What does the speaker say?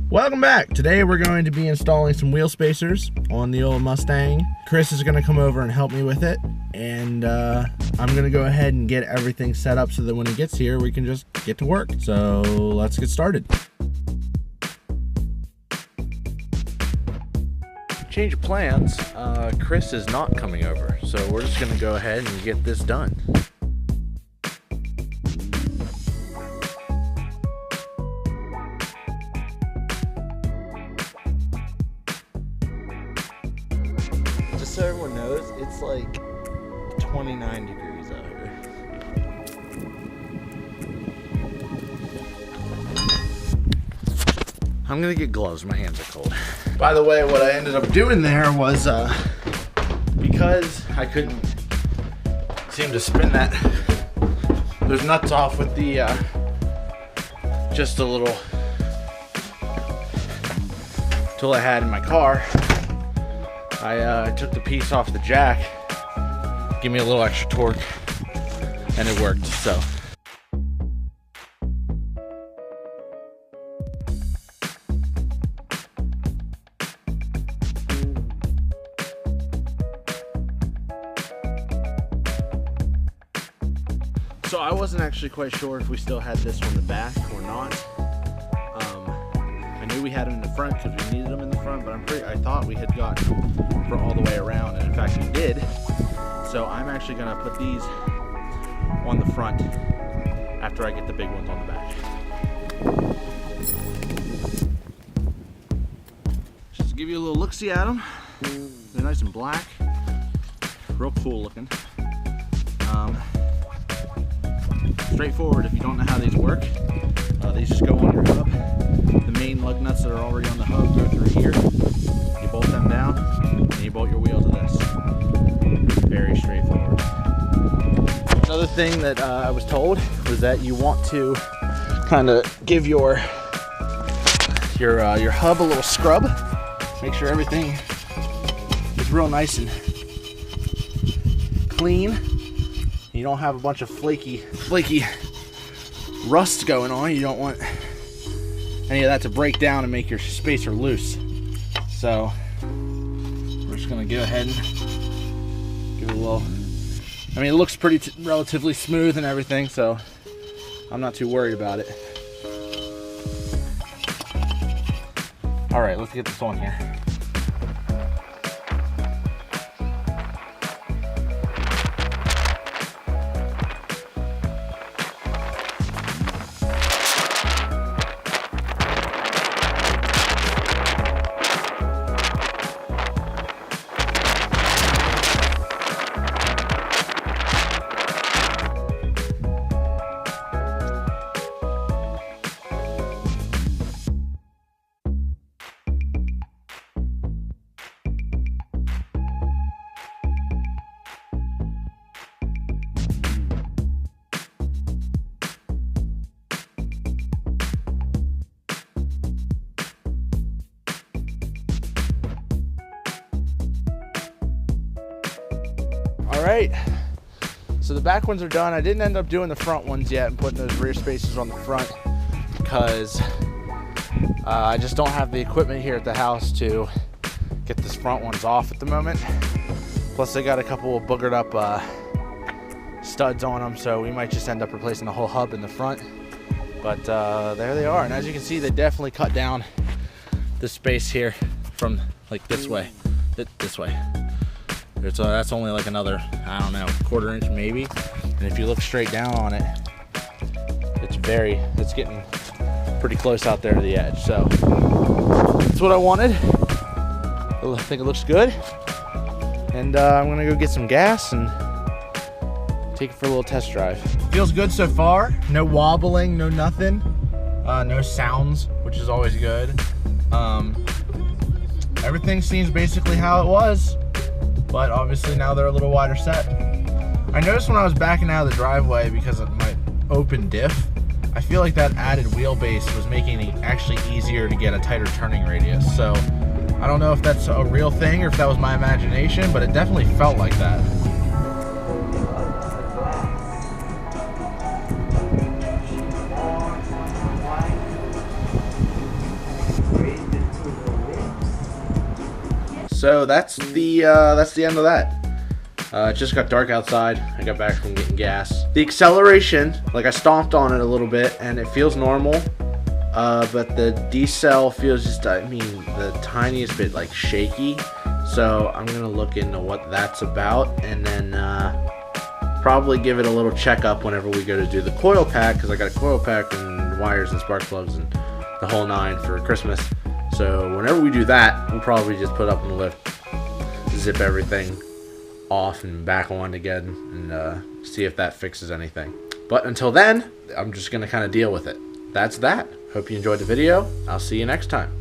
Welcome back. Today we're going to be installing some wheel spacers on the old Mustang. Chris is going to come over and help me with it, and I'm going to go ahead and get everything set up so that when he gets here we can just get to work. So let's get started. Change of plans. Chris is not coming over, so we're just going to go ahead and get this done. So everyone knows, it's like 29 degrees out here. I'm gonna get gloves, my hands are cold. By the way, what I ended up doing there was, because I couldn't seem to spin those nuts off with the, just a little tool I had in my car, I took the piece off the jack, give me a little extra torque, and it worked. So I wasn't actually quite sure if we still had this on the back or not. I knew we had them in the front because we needed them in the front, but I thought we had got for all the way around, and in fact we did. So I'm actually gonna put these on the front after I get the big ones on the back. Just to give you a little look-see at them. They're nice and black, real cool looking. Straightforward if you don't know how these work. These just go on your hub. The main lug nuts that are already on the hub go through here. You bolt them down, and you bolt your wheel to this. Very straightforward. Another thing that I was told was that you want to kind of give your hub a little scrub. Make sure everything is real nice and clean. You don't have a bunch of flaky rust going on. You don't want any of that to break down and make your spacer loose. So we're just gonna go ahead and give it a little. I mean, it looks pretty relatively smooth and everything, so I'm not too worried about it. All right, let's get this on here. All right, so the back ones are done. I didn't end up doing the front ones yet and putting those rear spacers on the front because I just don't have the equipment here at the house to get these front ones off at the moment. Plus they got a couple of boogered up studs on them, so we might just end up replacing the whole hub in the front. But there they are, and as you can see, they definitely cut down the space here from like this way. That's only like another, I don't know, quarter-inch maybe. And if you look straight down on it, it's getting pretty close out there to the edge. So that's what I wanted. I think it looks good. And I'm gonna go get some gas and take it for a little test drive. Feels good so far. No wobbling, no nothing. No sounds, which is always good. Everything seems basically how it was. But obviously now they're a little wider set. I noticed when I was backing out of the driveway because of my open diff, I feel like that added wheelbase was making it actually easier to get a tighter turning radius. So I don't know if that's a real thing or if that was my imagination, but it definitely felt like that. So that's the end of that. It just got dark outside. I got back from getting gas. The acceleration, like I stomped on it a little bit and it feels normal. But the decel feels just, I mean, the tiniest bit like shaky. So I'm gonna look into what that's about, and then probably give it a little checkup whenever we go to do the coil pack, because I got a coil pack and wires and spark plugs and the whole nine for Christmas. So whenever we do that, we'll probably just put up in the lift, zip everything off and back on again, and see if that fixes anything. But until then, I'm just gonna kind of deal with it. That's that. Hope you enjoyed the video. I'll see you next time.